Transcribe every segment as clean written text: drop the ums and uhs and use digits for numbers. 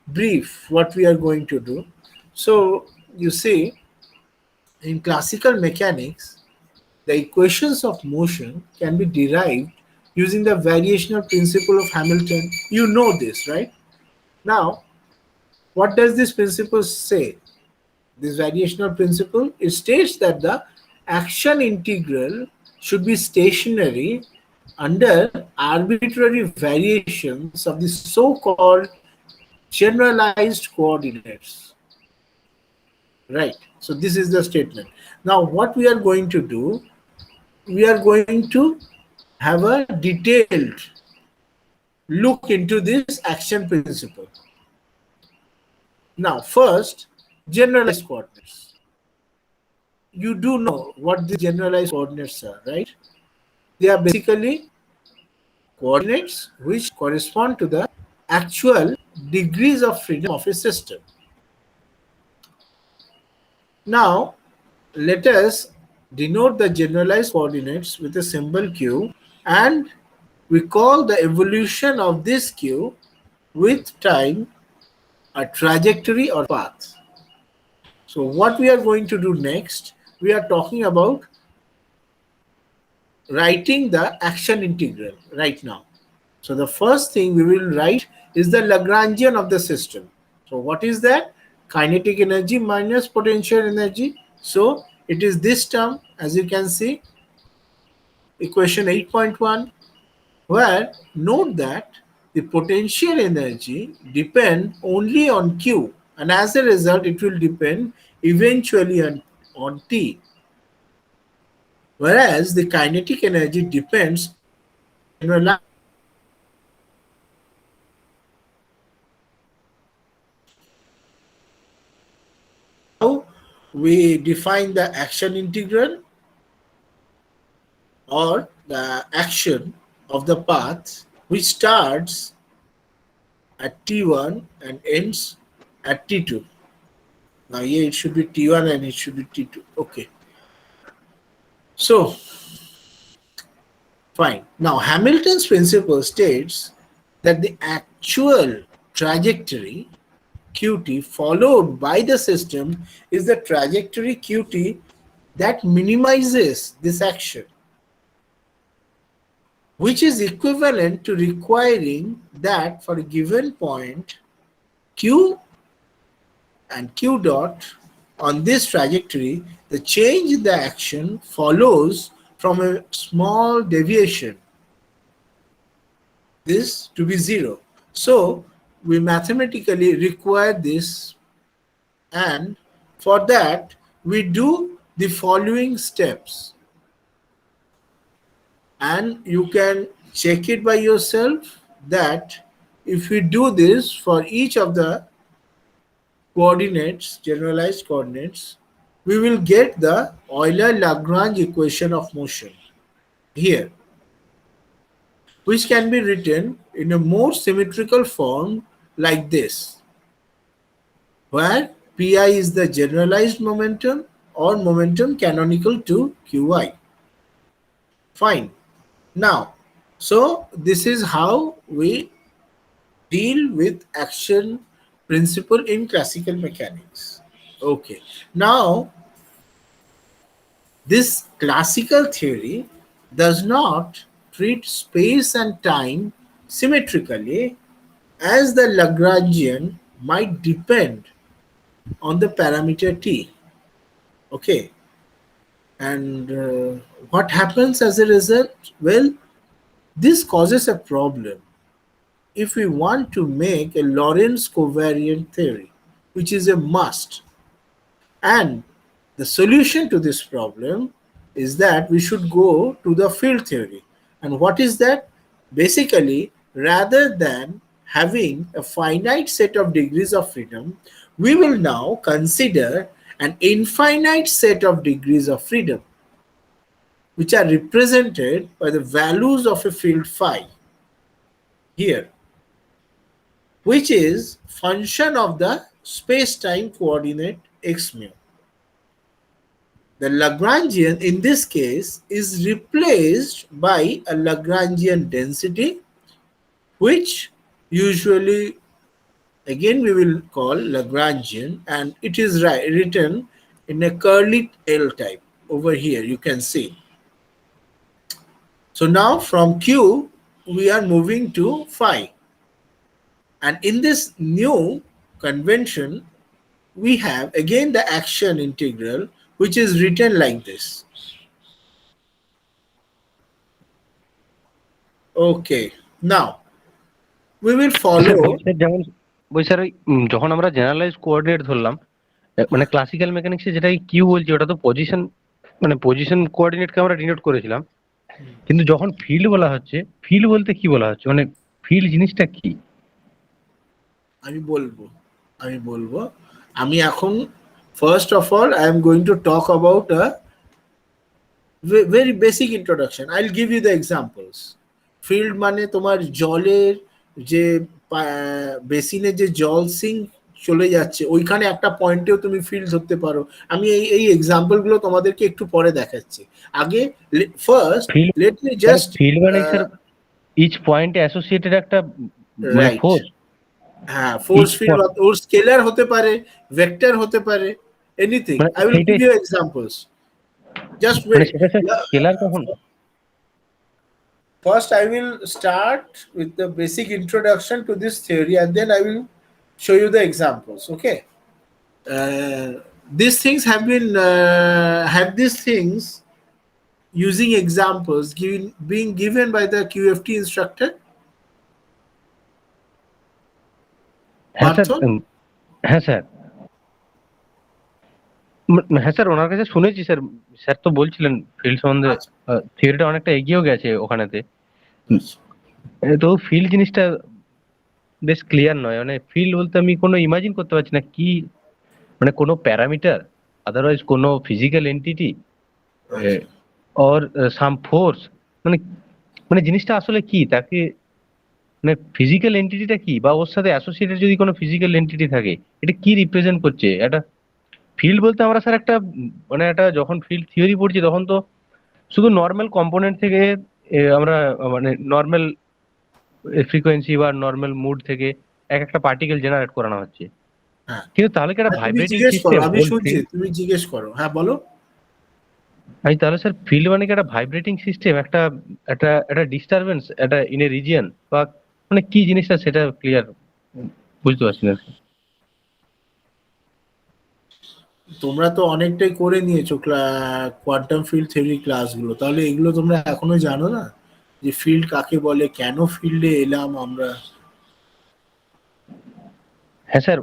brief what we are going to do. So you see, in classical mechanics, the equations of motion can be derived using the variational principle of Hamilton. You know this, right? Now, what does this principle say? This variational principle, it states that the action integral should be stationary under arbitrary variations of the so-called generalized coordinates. Right. So this is the statement. Now what we are going to do, we are going to have a detailed look into this action principle. Now first, generalized coordinates. You do know what the generalized coordinates are, right? They are basically coordinates which correspond to the actual degrees of freedom of a system. Now, let us denote the generalized coordinates with a symbol q, and we call the evolution of this q with time a trajectory or path. So what we are going to do next, we are talking about writing the action integral right now. So the first thing we will write is the Lagrangian of the system. So what is that? Kinetic energy minus potential energy. So it is this term, as you can see, equation 8.1, where note that the potential energy depends only on Q, and as a result it will depend eventually on T, whereas the kinetic energy depends generalized. How we define the action integral or the action of the path which starts at T1 and ends at T2. Now here it should be T1 and it should be T2. Okay. So fine. Now Hamilton's principle states that the actual trajectory Qt followed by the system is the trajectory Qt that minimizes this action, which is equivalent to requiring that for a given point Q and Q dot on this trajectory, the change in the action follows from a small deviation, this to be zero. So we mathematically require this, and for that we do the following steps, and you can check it by yourself that if we do this for each of the coordinates, generalized coordinates, we will get the Euler-Lagrange equation of motion here, which can be written in a more symmetrical form like this, where Pi is the generalized momentum or momentum canonical to Qi. Fine. Now, so this is how we deal with action principle in classical mechanics. Okay. Now, this classical theory does not treat space and time symmetrically, as the Lagrangian might depend on the parameter t. Okay. And what happens as a result? Well, this causes a problem if we want to make a Lorentz covariant theory, which is a must. And the solution to this problem is that we should go to the field theory. And what is that? Basically, rather than having a finite set of degrees of freedom, we will now consider an infinite set of degrees of freedom, which are represented by the values of a field phi here, which is function of the space-time coordinate x mu. The Lagrangian in this case is replaced by a Lagrangian density, which usually again we will call Lagrangian, and it is written in a curly L type. Over here you can see. So now from Q we are moving to phi, and in this new convention we have again the action integral, which is written like this. Okay, now we will sir follow. যেমন sir যখন আমরা generalise coordinate ধরলাম, মানে classical মেকানিক্সে যেটা Q বলছি ওটা তো position, মানে পজিশন কোঅর্ডিনেটকে আমরা ডিনোট করেছিলাম, কিন্তু যখন ফিল্ড বলা হচ্ছে, ফিল্ড বলতে কি বলা হচ্ছে, মানে ফিল্ড জিনিসটা কি? আমি বলবো আমি এখন first of all I am going to talk about a very basic introduction. I'll give you the examples. Field মানে তোমার জলের যে বেসিনে যে জল সিঙ্ক চলে যাচ্ছে ওইখানে একটা পয়েন্টেও তুমি ফিল্ড ধরতে পারো। আমি এই এক্সাম্পল গুলো তোমাদেরকে একটু পরে দেখাচ্ছি। আগে first let me just field মানে স্যার ইচ পয়েন্টে অ্যাসোসিয়েটেড একটা মানে ফোর্স। হ্যাঁ, ফোর্স ফিল্ড ওর স্কেলার হতে পারে, ভেক্টর হতে পারে, anything. I will give you examples. Just wait. Scalar কখন? First, I will start with the basic introduction to this theory, and then I will show you the examples. Okay. These things have these things using examples being given by the QFT instructor. হ্যাঁ sir হ্যাঁ sir ওনার কাছে শুনেছি sir. Sir তো বলছিলেন field সম্বন্ধে থিওরিটা অনেকটা এগিয়েও গেছে ওখানেতে। তো ফিল্ড জিনিসটা বেশ ক্লিয়ার নয়, মানে ফিল্ড বলতে আমি কোনো ইমাজিন করতে পারছি না কি, মানে কোনো প্যারামিটার, আদারওয়াইজ কোনো physical entity or some force, মানে মানে জিনিসটা আসলে কি, তাকে মানে ফিজিক্যাল এন্টিটিটা কি, বা ওর সাথে অ্যাসোসিয়েটেড যদি কোনো ফিজিক্যাল এন্টিটি থাকে এটা কি রিপ্রেজেন্ট করছে। এটা ফিল্ড বলতে আমরা স্যার একটা মানে একটা যখন ফিল্ড থিওরি পড়ছি তখন তো শুধু নর্মাল কম্পোনেন্ট থেকে আমরা মানে নর্মাল ফ্রিকোয়েন্সি বা নর্মাল মুড থেকে এক একটা পার্টিকেল জেনারেট করানো হচ্ছে। কিন্তু তাহলে কি একটা ভাইব্রেটিং সিস্টেম? আমি শুনছি, তুমি জিজ্ঞেস করো। হ্যাঁ বলো। আমি তাহলে স্যার ফিল্ড মানে কি একটা ভাইব্রেটিং সিস্টেম, একটা একটা একটা ডিস্টারবেন্স একটা ইন এ রিজিয়ন, বা মানে কি জিনিসটা সেটা ক্লিয়ার বুঝতে পারছি না। তোমরা তো অনেকটাই করে নিয়েছো কোয়ান্টাম ফিল্ড থিওরি ক্লাসগুলো, তাহলে এগুলো তোমরা এখনো জানো না যে ফিল্ড কাকে বলে, কেন ফিল্ডে এলাম আমরা? হ্যাঁ স্যার,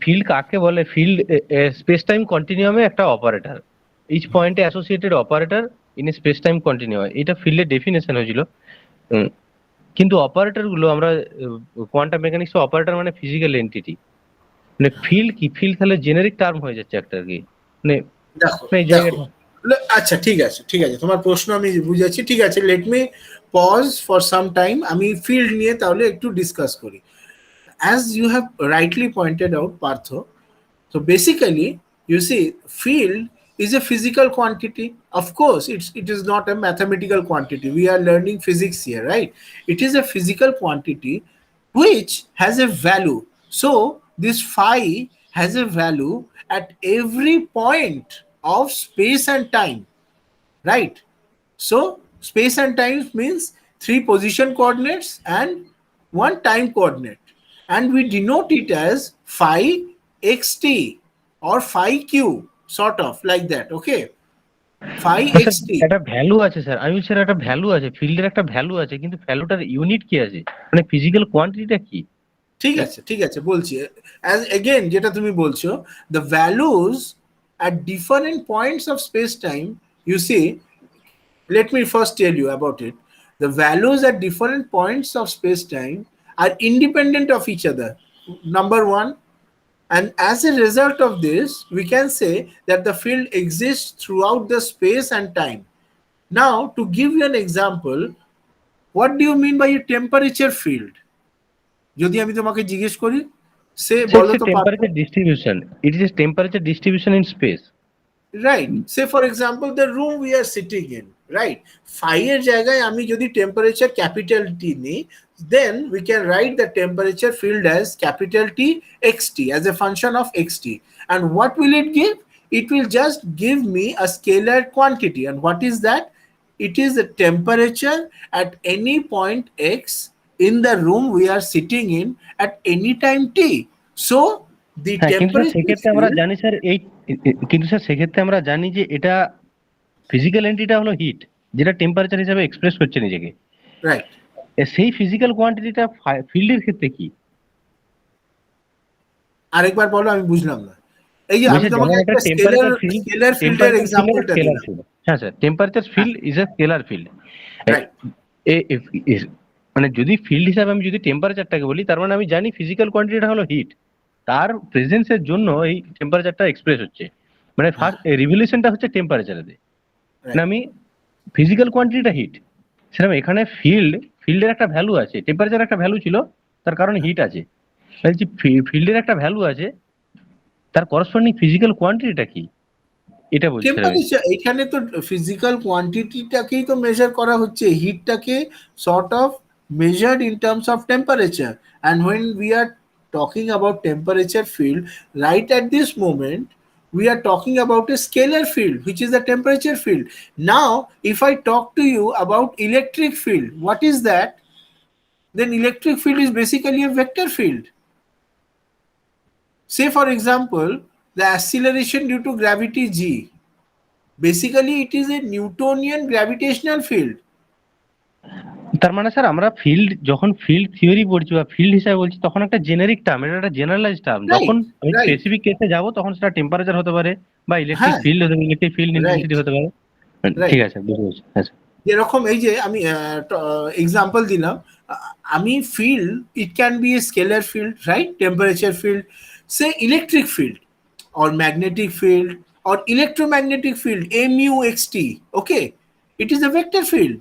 ফিল্ড কাকে বলে? ফিল্ড স্পেস টাইম কন্টিনিউমে একটা অপারেটর, ইচ পয়েন্টে associated operator in a space time continuum, এটা ফিল্ডের ডেফিনেশন হয়েছিল। কিন্তু অপারেটর গুলো আমরা কোয়ান্টাম মেকানিক্স অপারেটর মানে ফিজিক্যাল এন্টিটি, মানে ফিল্ড কি? ফিল্ড তাহলে জেনারিক টার্ম হয়ে যাচ্ছে একটা আর কি, মানে দেখো। আচ্ছা ঠিক আছে তোমার প্রশ্ন আমি বুঝেছি। ঠিক আছে, let me pause for some time. আমি ফিল্ড নিয়ে তাহলে একটু ডিসকাস করি। As you have rightly pointed out, Partho, so basically, you see, field is a physical quantity. Of course, it is not a mathematical quantity. We are learning physics here, right? It is a physical quantity which has a value. So this phi has a value at every point of space and time, right? So space and time means 3 position coordinates and 1 time coordinate, and we denote it as phi xt or phi q, sort of like that. Okay, phi xt একটা value আছে sir. আমি sir একটা value আছে, ফিল্ডের একটা value আছে, কিন্তু ভ্যালুটার unit কি আছে, মানে ফিজিক্যাল কোয়ান্টিটিটা কি? ঠিক আছে বলছি। as again যেটা তুমি বলছো, the values at different points of space time, you see, let me first tell you about it. The values at different points of space time are independent of each other, number one. And as a result of this, we can say that the field exists throughout the space and time. Now, to give you an example, what do you mean by a temperature field? যদি আমি তোমাকে জিজ্ঞেস করি, সে বলো তো temperature distribution, it is temperature distribution in space, right? Say for example the room we are sitting in, right? Phi এর জায়গায় আমি যদি temperature capital T নিই, then we can write the temperature field as capital T xt as a function of xt. And what will it give? It will just give me a scalar quantity. And what is that? It is the temperature at any point x in the room we are sitting in at any time t. So the হ্যাঁ, কিন্তু sir temperature সেক্ষেত্রে আমরা field, জানি sir কিন্তু sir সেক্ষেত্রে আমরা জানি যে এটা ফিজিক্যাল এন্টিটিটা হলো হিট, যেটা টেম্পারেচার হিসেবে এক্সপ্রেস করছে নিজেকে। right? সেই ফিজিক্যাল কোয়ান্টিটিটা ফিল্ডের ক্ষেত্রে কি? আরেকবার বলো, আমি বুঝলাম না। এই যে আমি বলছে তোমাকে যেমন একটা একটা টেম্পারেচার ফিল্ড, স্কেলার ফিল্ডের টেম্পারেচার ফিল্ড একটা এক্সাম্পলটা স্কেলার দিলাম। ফিল্ড। হ্যাঁ sir, temperature field is a scalar field. Right. মানে যদি ফিল্ড হিসাবে আমি যদি টেম্পারেচারটাকে বলি, তার মানে আমি জানি ফিজিক্যাল কোয়ান্টিটিটা হলো হিট, তার প্রেজেন্সের জন্য এই টেম্পারেচারটা এক্সপ্রেস হচ্ছে। মানে ফার্স্ট রিভলিউশনটা হচ্ছে টেম্পারেচারে, মানে আমি ফিজিক্যাল কোয়ান্টিটিটা হিট। সেরকম এখানে ফিল্ডের একটা ভ্যালু আছে, টেম্পারেচার একটা ভ্যালু ছিল, তার কারণ হিট আছে। বলছি ফিল্ডের একটা ভ্যালু আছে, তার করসপন্ডিং ফিজিক্যাল কোয়ান্টিটিটা কি, এটা বলছি স্যার আমি। টেম্পারেচার, এখানে তো ফিজিক্যাল কোয়ান্টিটিটাকেই তো মেজার করা হচ্ছে, হিটটাকে sort of measured in terms of temperature. And when we are talking about temperature field, right at this moment we are talking about a scalar field which is the temperature field. Now if I talk to you about electric field, what is that? Then electric field is basically a vector field. Say for example, the acceleration due to gravity g, basically it is a Newtonian gravitational field. তার মানে sir আমরা যখন field theory পড়ছি বা field হিসাবে বলছি, তখন একটা জেনারিক টার্ম, এটা একটা জেনারেলাইজ টার্ম। যখন Right, আমি right. স্পেসিফিক কেসে যাব, তখন সেটা টেম্পারেচার হতে পারে বা ইলেকট্রিক হ্যাঁ, ফিল্ড হতে পারে, ইলেকট্রিক ফিল্ড রাইট, ইন্টেন্সিটি হতে পারে। ঠিক রাইট। আছে, বুঝতে পেরেছি। হ্যাঁ স্যার। যেরকম এই যে আমি এক্সাম্পল দিলাম, আমি field, it can B A scalar field, right, temperature field, say electric field or magnetic field or electromagnetic field mu xt, okay, it is a vector field.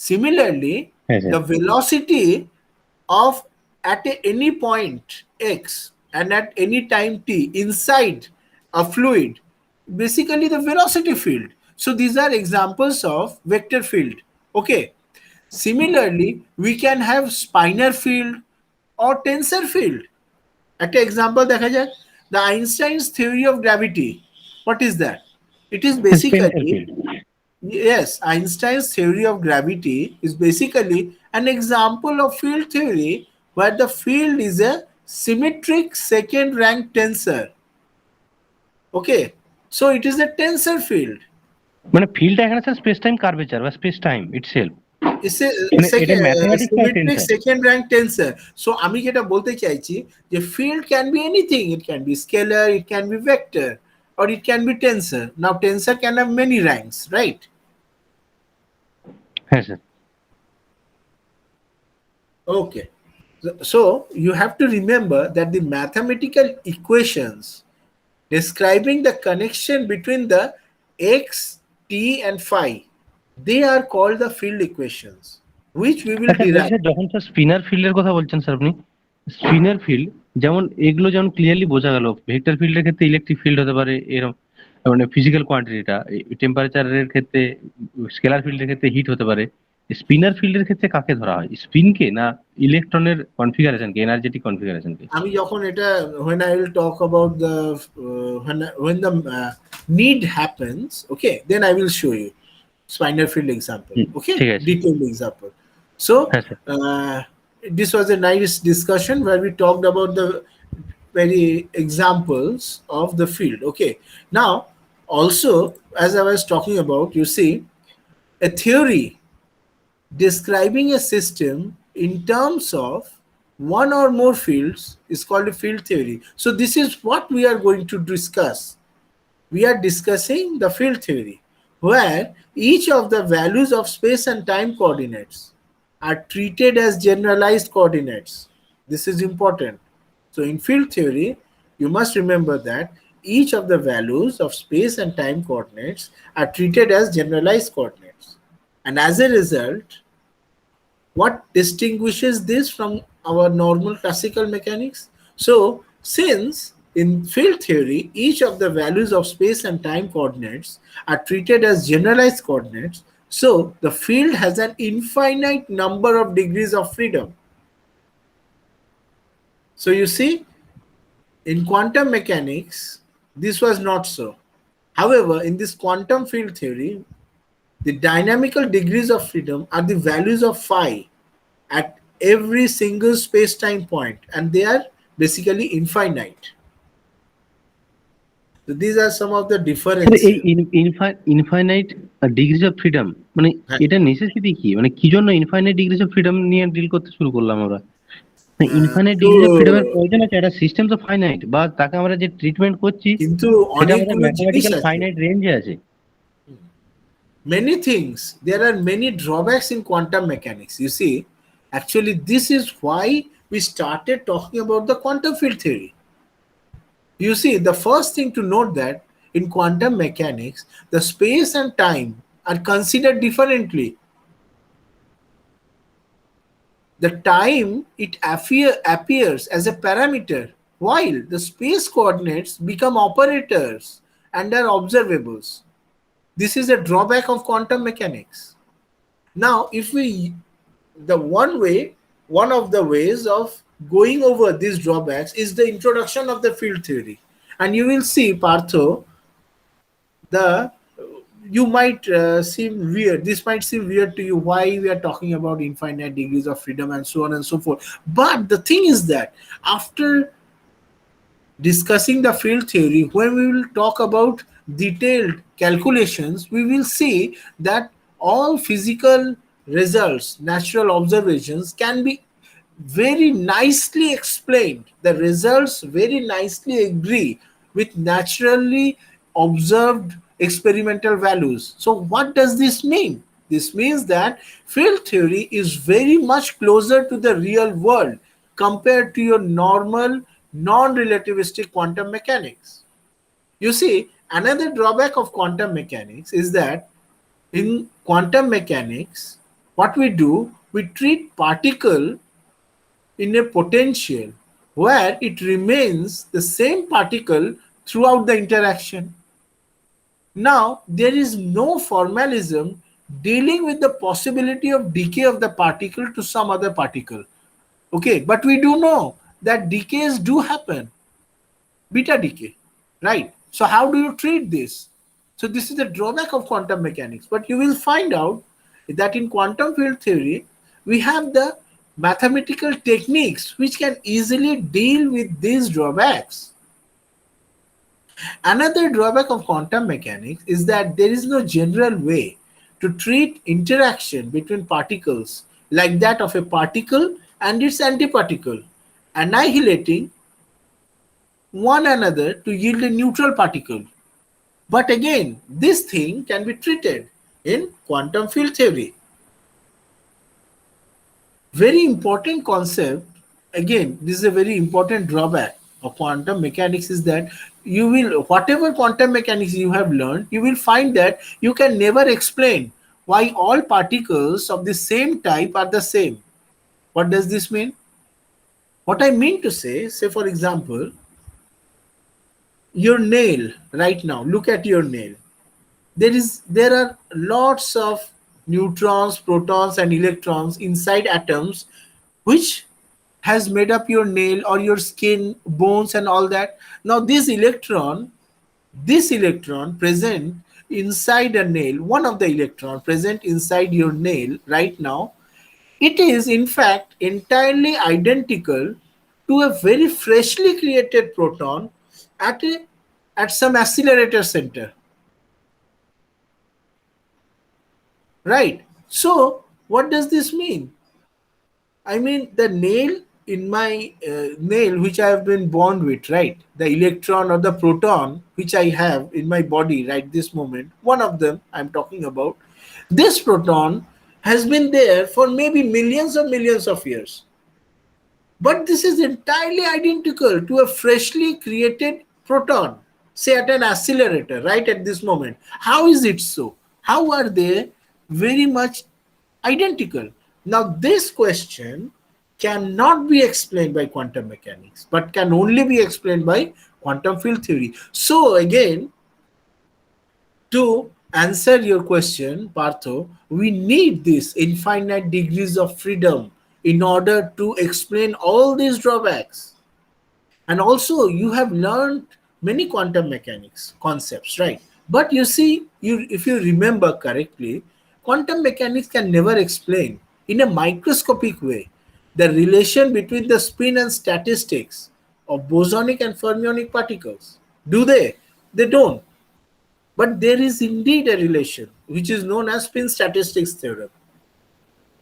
Similarly, হ্যাঁ sir. the velocity of any point x and at any time t inside a fluid, basically the velocity field. So these are examples of vector field, okay. Similarly, we can have spinor field or tensor field. একটা example দেখা যাক, the Einstein's theory of gravity. What is that? It is tensor basically, field. yes, Einstein's theory of gravity is basically an example of field theory where the field is a symmetric second rank tensor. Okay, so it is a tensor field. মানে ফিল্ডটা এখানে sir space time curvature বা space time itself. It's a মানে এটা second mathematics বা symmetric tensor. second rank tensor. So আমি যেটা বলতে চাইছি যে field can be anything. It can be scalar, it can be vector, or it can be tensor. Now tensor can have many ranks, right? হ্যাঁ sir. Okay. So you have to remember that the mathematical equations describing the connection between the x, t and phi, they are called the field equations, which we will আচ্ছা বলছি derive. Sir, যখন sir spinner ফিল্ডের কথা বলছেন sir আপনি, spinner field যেমন এগুলো যেমন ক্লিয়ারলি বোঝা গেল, ভেক্টর ফিল্ডের ক্ষেত্রে ইলেকট্রিক ফিল্ড হতে পারে এরকম, মানে ফিজিক্যাল কোয়ান্টিটিটা, টেম্পারেচারের ক্ষেত্রে স্কেলার ফিল্ডের ক্ষেত্রে হিট হতে পারে। স্পিনার ফিল্ডের ক্ষেত্রে কাকে ধরা হয়, স্পিনকে না ইলেকট্রনের কনফিগারেশনকে, এনার্জেটিক কনফিগারেশনকে? আমি যখন এটা, when I will talk about the when the need happens, okay, then I will show you spinor field example, okay, ঠিক আছে। detailed example. So হ্যাঁ sir. this was a nice discussion where we talked about the very examples of the field, okay. Now also, as I was talking about, you see, a theory describing a system in terms of one or more fields is called a field theory. So this is what we are going to discuss. We are discussing the field theory where each of the values of space and time coordinates are treated as generalized coordinates. This is important. So in field theory, you must remember that each of the values of space and time coordinates are treated as generalized coordinates. And as a result, what distinguishes this from our normal classical mechanics? So since in field theory, each of the values of space and time coordinates are treated as generalized coordinates, So the field has an infinite number of degrees of freedom. So you see, in quantum mechanics, this was not so. However, in this quantum field theory, the dynamical degrees of freedom are the values of phi at every single space-time point, and they are basically infinite. So these are some of the sir এই differences. Infinite degrees of freedom মানে এটা necessity কি, মানে কি জন্য infinite degrees of freedom নিয়ে deal করতে শুরু করলাম আমরা? ইনফাইনাইট ডিগ্রিজ অফ ফ্রিডমের তো প্রয়োজন আছে, একটা সিস্টেম তো ফাইনাইট, বা তাকে আমরা যে ট্রিটমেন্ট করছি কিন্তু সেটা আমাদের অনেকগুলো জিনিস ম্যাথমেটিক্যাল আছে। ফাইনাইট রেঞ্জে আছে। Many things. There are many drawbacks in quantum mechanics. You see, actually, this is why we started talking about the quantum field theory. You see, the first thing to note that in quantum mechanics, the space and time are considered differently. The time it appears as a parameter, while the space coordinates become operators and are observables. This is a drawback of quantum mechanics. Now, if we, one of the ways of going over these drawbacks is the introduction of the field theory. And you will see, Partho, you might seem weird. This might seem weird to you, why we are talking about infinite degrees of freedom and so on and so forth. But the thing is that after discussing the field theory, when we will talk about detailed calculations, we will see that all physical results, natural observations can be very nicely explained. The results very nicely agree with naturally observed experimental values. So what does this mean? This means that field theory is very much closer to the real world compared to your normal non-relativistic quantum mechanics. You see, another drawback of quantum mechanics is that in quantum mechanics, what we do, we treat particle in a potential where it remains the same particle throughout the interaction. Now, there is no formalism dealing with the possibility of decay of the particle to some other particle. Okay, but we do know that decays do happen, beta decay, right? So how do you treat this? So this is the drawback of quantum mechanics, but you will find out that in quantum field theory, we have the mathematical techniques which can easily deal with these drawbacks. Another drawback of quantum mechanics is that there is no general way to treat interaction between particles like that of a particle and its antiparticle, annihilating one another to yield a neutral particle. But again, this thing can be treated in quantum field theory. Very important concept, again, this is a very important drawback of quantum mechanics, is that you will, whatever quantum mechanics you have learned, you will find that you can never explain why all particles of the same type are the same. What does this mean? What I mean to say for example, your nail right now, look at your nail. There are lots of neutrons, protons and electrons inside atoms which has made up your nail or your skin, bones and all that. Now this electron present inside a nail, one of the electron present inside your nail right now, it is in fact entirely identical to a very freshly created proton at some accelerator center. Right. So what does this mean? I mean, the nail in my nail which I have been born with, right? The electron or the proton which I have in my body right this moment, one of them I'm talking about, this proton has been there for maybe millions of years. But this is entirely identical to a freshly created proton, say at an accelerator, right at this moment. How is it so? How are they very much identical? Now, this question cannot be explained by quantum mechanics, but can only be explained by quantum field theory. So, again, to answer your question, Partho, we need these infinite degrees of freedom in order to explain all these drawbacks. And also, you have learned many quantum mechanics concepts, right? But you see, if you remember correctly, quantum mechanics can never explain in a microscopic way the relation between the spin and statistics of bosonic and fermionic particles. Do they? They don't. But there is indeed a relation which is known as spin statistics theorem.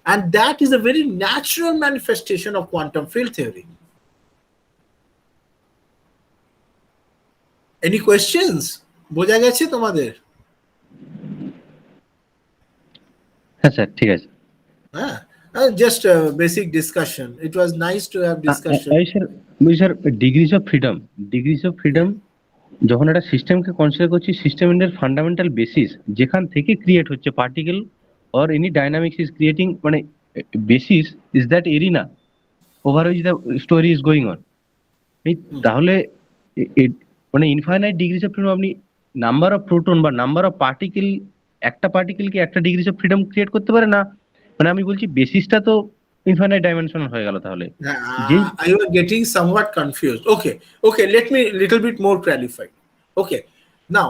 And that is a very natural manifestation of quantum field theory. Any questions? বোঝা গেছে তোমাদের? হ্যাঁ sir, ঠিক আছে। হ্যাঁ, just a basic discussion. It was nice to have discussion. Sir degrees of freedom যখন একটা সিস্টেমকে কনসিডার করছি, সিস্টেম এর ফান্ডামেন্টাল বেসিস যেখান থেকে ক্রিয়েট হচ্ছে particle or any dynamics is creating, মানে basis is that arena over which the story is going on. তাহলে মানে ইনফাইনাইট ডিগ্রিজ অফ ফ্রিডম, আপনি নাম্বার অফ প্রোটন বা নাম্বার অফ পার্টিকেল, একটা পার্টিকেলকে একটা ডিগ্রিজ অফ ফ্রিডম ক্রিয়েট করতে পারে না। মানে আমি বলছি বেসিসটা তো ইনফাইনাইট ডাইমেনশনাল হয়ে গেল তাহলে। I was getting somewhat confused. Okay, let me little bit more clarified. Okay, now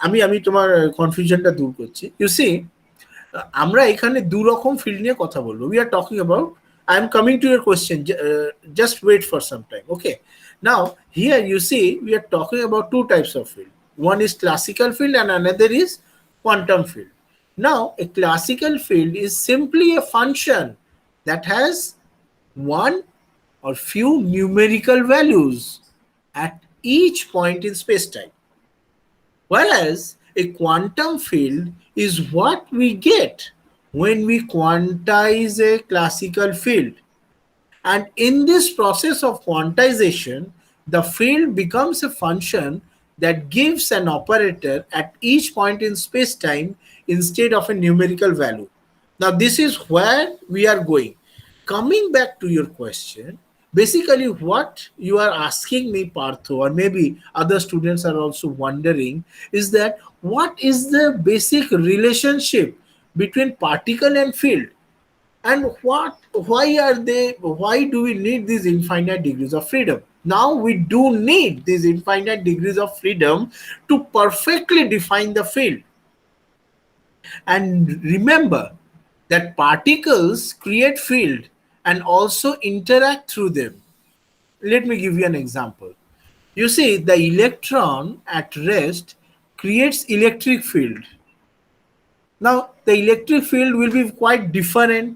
আমি তোমার কনফিউশনটা দূর করছি। You see, আমরা এখানে দু রকম ফিল্ড নিয়ে কথা বলবো। We are talking about, I am coming to your question, just wait for some time. Okay, now here you see we are talking about two types of field. One is classical field and another is quantum field. Now a classical field is simply a function that has one or few numerical values at each point in space-time. Whereas a quantum field is what we get when we quantize a classical field. And in this process of quantization, the field becomes a function that gives an operator at each point in space-time instead of a numerical value. Now, this is where we are going. Coming back to your question, basically what you are asking me, Partho, or maybe other students are also wondering, is that what is the basic relationship between particle and field? And why do we need these infinite degrees of freedom? Now we do need these infinite degrees of freedom to perfectly define the field. And remember that particles create field and also interact through them. Let me give you an example. You see, the electron at rest creates electric field. Now, the electric field will be quite different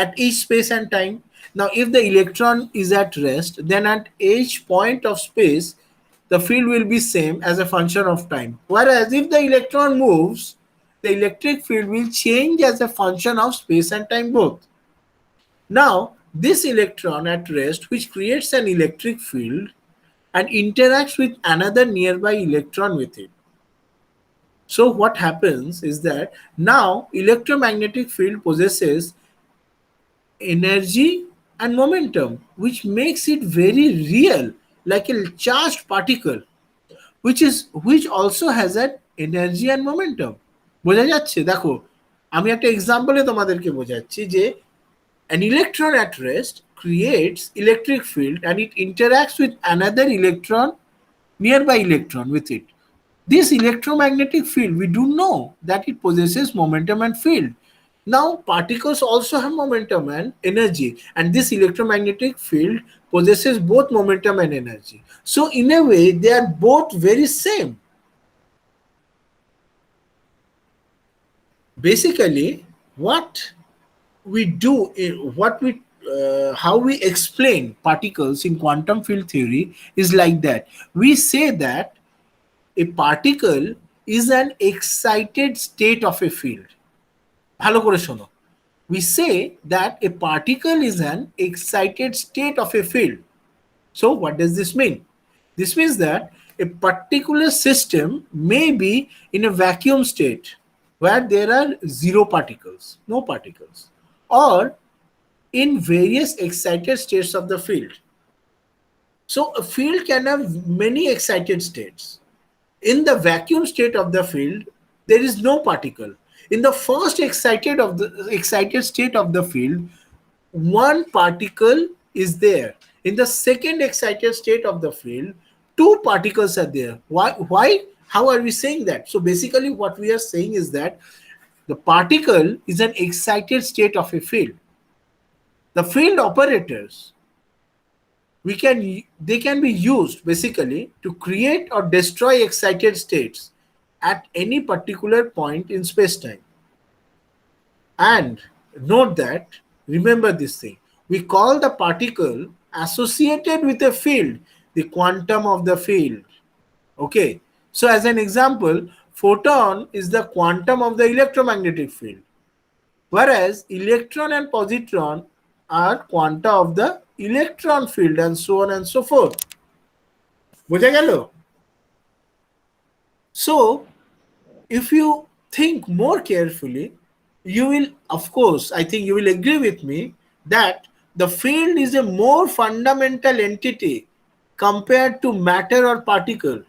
at each space and time. Now, if the electron is at rest, then at each point of space, the field will be same as a function of time. Whereas if the electron moves, the electric field will change as a function of space and time both. Now, this electron at rest, which creates an electric field and interacts with another nearby electron with it. So what happens is that now electromagnetic field possesses energy and momentum, which makes it very real, like a charged particle, which also has an energy and momentum. বোঝা যাচ্ছে? দেখো, আমি একটা এক্সাম্পলে তোমাদেরকে বোঝাচ্ছি যে an electron at rest creates electric field and it interacts with another electron, nearby electron with it. This electromagnetic field, we do know that it possesses momentum and field. Now, particles also have momentum and energy, and this electromagnetic field possesses both momentum and energy. So, in a way, they are both very same. Basically, what we do, how we explain particles in quantum field theory is like that. We say that a particle is an excited state of a field. ভালো করে শোনো, we say that a particle is an excited state of a field. So what does this mean? This means that a particular system may be in a vacuum state where there are zero particles, no particles, or in various excited states of the field. So a field can have many excited states. In the vacuum state of the field, there is no particle. In the first excited state of the field, one particle is there. In the second excited state of the field, two particles are there. Why? How are we saying that? So basically what we are saying is that the particle is an excited state of a field. The field operators, they can be used basically to create or destroy excited states at any particular point in space-time. And note that, remember this thing, we call the particle associated with a field the quantum of the field. Okay, so as an example, photon is the quantum of the electromagnetic field, whereas electron and positron are quanta of the electron field, and so on and so forth. বোঝা গেল? So if you think more carefully, you will, of course, I think you will agree with me that the field is a more fundamental entity compared to matter or particle.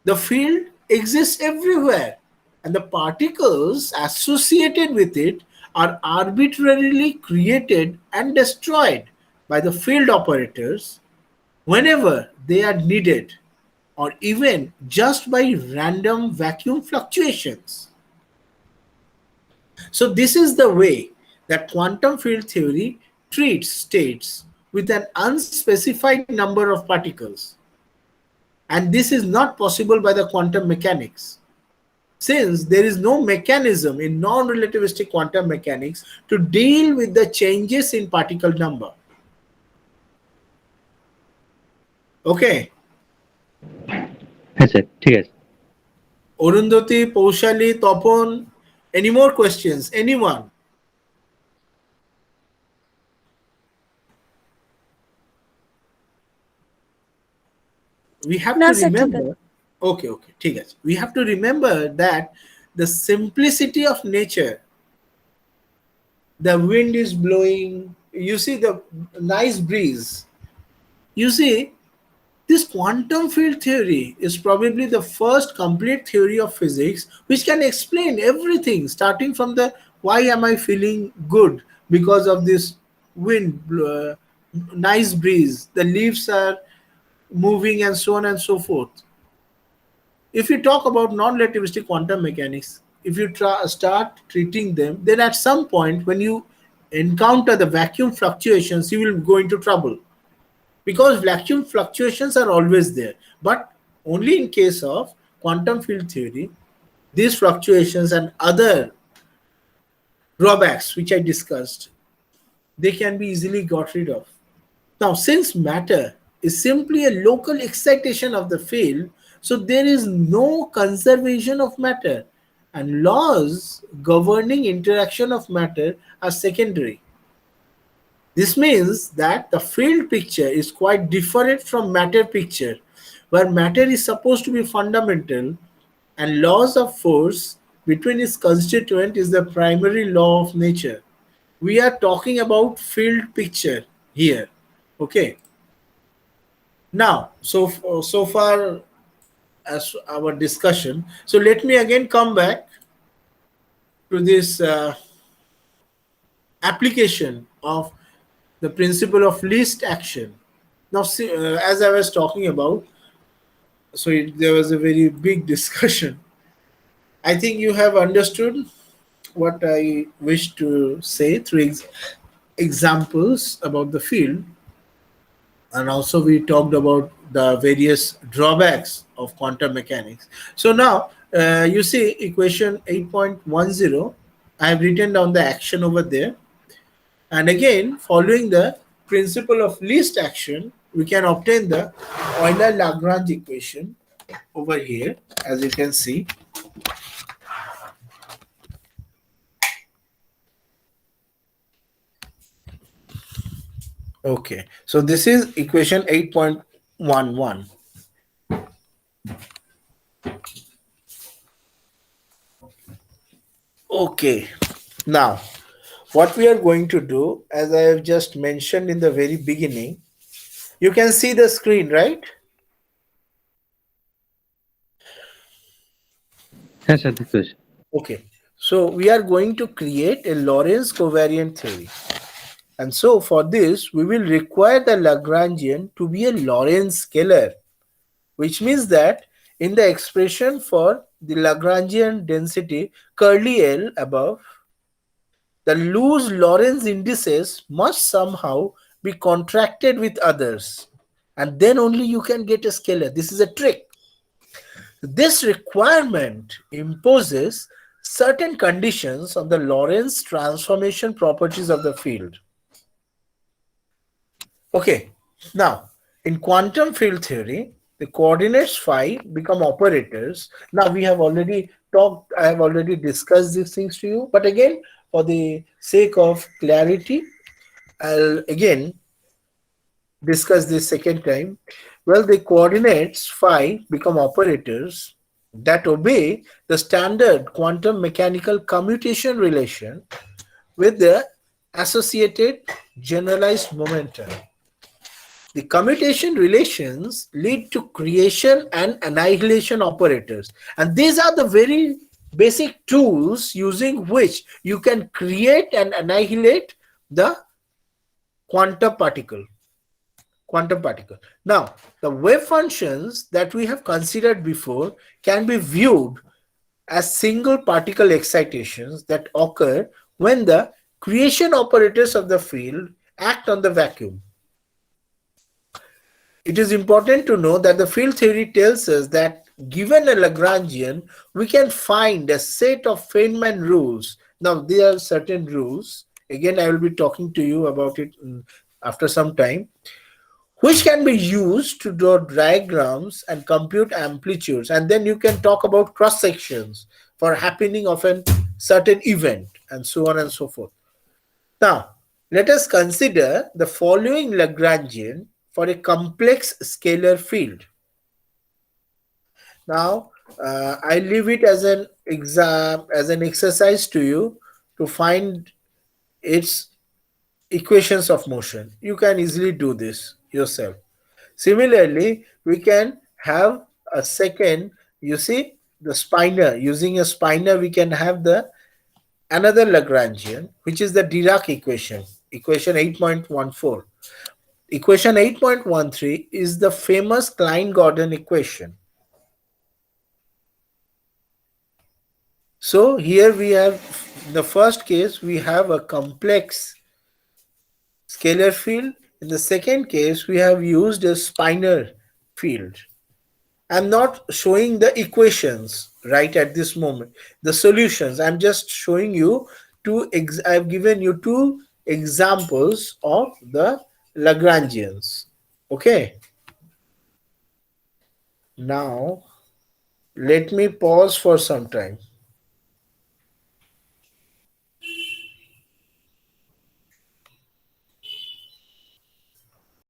The field exists everywhere, and the particles associated with it are arbitrarily created and destroyed by the field operators whenever they are needed, or even just by random vacuum fluctuations. So this is the way that quantum field theory treats states with an unspecified number of particles. And this is not possible by the quantum mechanics, since there is no mechanism in non-relativistic quantum mechanics to deal with the changes in particle number. Okay. হ্যাঁ sir, ঠিক আছে। Arundhati, Paushali, Topon, any more questions? Anyone? We have to remember. Okay, ঠিক আছে. We have to remember that the simplicity of nature, the wind is blowing, you see the nice breeze. You see, this quantum field theory is probably the first complete theory of physics which can explain everything, starting from the why am I feeling good because of this wind, nice breeze, the leaves are moving, and so on and so forth. If you talk about non-relativistic quantum mechanics, if you start treating them, then at some point when you encounter the vacuum fluctuations, you will go into trouble, because vacuum fluctuations are always there. But only in case of quantum field theory, these fluctuations and other drawbacks which I discussed, they can be easily got rid of. Now, since matter is simply a local excitation of the field, so there is no conservation of matter, and laws governing interaction of matter are secondary. This means that the field picture is quite different from matter picture, where matter is supposed to be fundamental and laws of force between its constituent is the primary law of nature. We are talking about field picture here. Okay. Now, so far as our discussion. So let me again come back to this application of the principle of least action. Now, see, as I was talking about, so there was a very big discussion. I think you have understood what I wish to say through examples about the field. And also we talked about the various drawbacks of quantum mechanics. So now you see equation 8.10, I have written down the action over there. And again, following the principle of least action, we can obtain the Euler-Lagrange equation over here, as you can see. Okay, so this is equation 8.11. Okay, now what we are going to do, as I have just mentioned in the very beginning, you can see the screen, right? হ্যাঁ sir দেখতে পাচ্ছি। Okay, so we are going to create a Lorentz covariant theory. And so for this, we will require the Lagrangian to be a Lorentz scalar, which means that in the expression for the Lagrangian density curly L above, the loose Lorentz indices must somehow be contracted with others. And then only you can get a scalar. This is a trick. This requirement imposes certain conditions on the Lorentz transformation properties of the field. Okay, now in quantum field theory, the coordinates phi become operators. Now we have already talked, I have already discussed these things to you, but again, for the sake of clarity, I'll again discuss this second time. Well, the coordinates phi become operators that obey the standard quantum mechanical commutation relation with the associated generalized momentum. The commutation relations lead to creation and annihilation operators, and these are the very basic tools using which you can create and annihilate the quantum particle. Now, the wave functions that we have considered before can be viewed as single particle excitations that occur when the creation operators of the field act on the vacuum. It is important to know that the field theory tells us that given a Lagrangian, we can find a set of Feynman rules. Now, there are certain rules. Again, I will be talking to you about it after some time, which can be used to draw diagrams and compute amplitudes. And then you can talk about cross sections for happening of a certain event, and so on and so forth. Now, let us consider the following Lagrangian for a complex scalar field. Now, I leave it as an exam, as an exercise to you to find its equations of motion. You can easily do this yourself. Similarly, we can have a second, you see, the spinor. Using a spinor, we can have the another Lagrangian, which is the Dirac equation, equation 8.14. Equation 8.13 is the famous Klein-Gordon equation. So here we have, in the first case, we have a complex scalar field. In the second case, we have used a spinor field. I'm not showing the equations right at this moment, the solutions. I'm just showing you I've given you two examples of the Lagrangians. Okay. Now, let me pause for some time.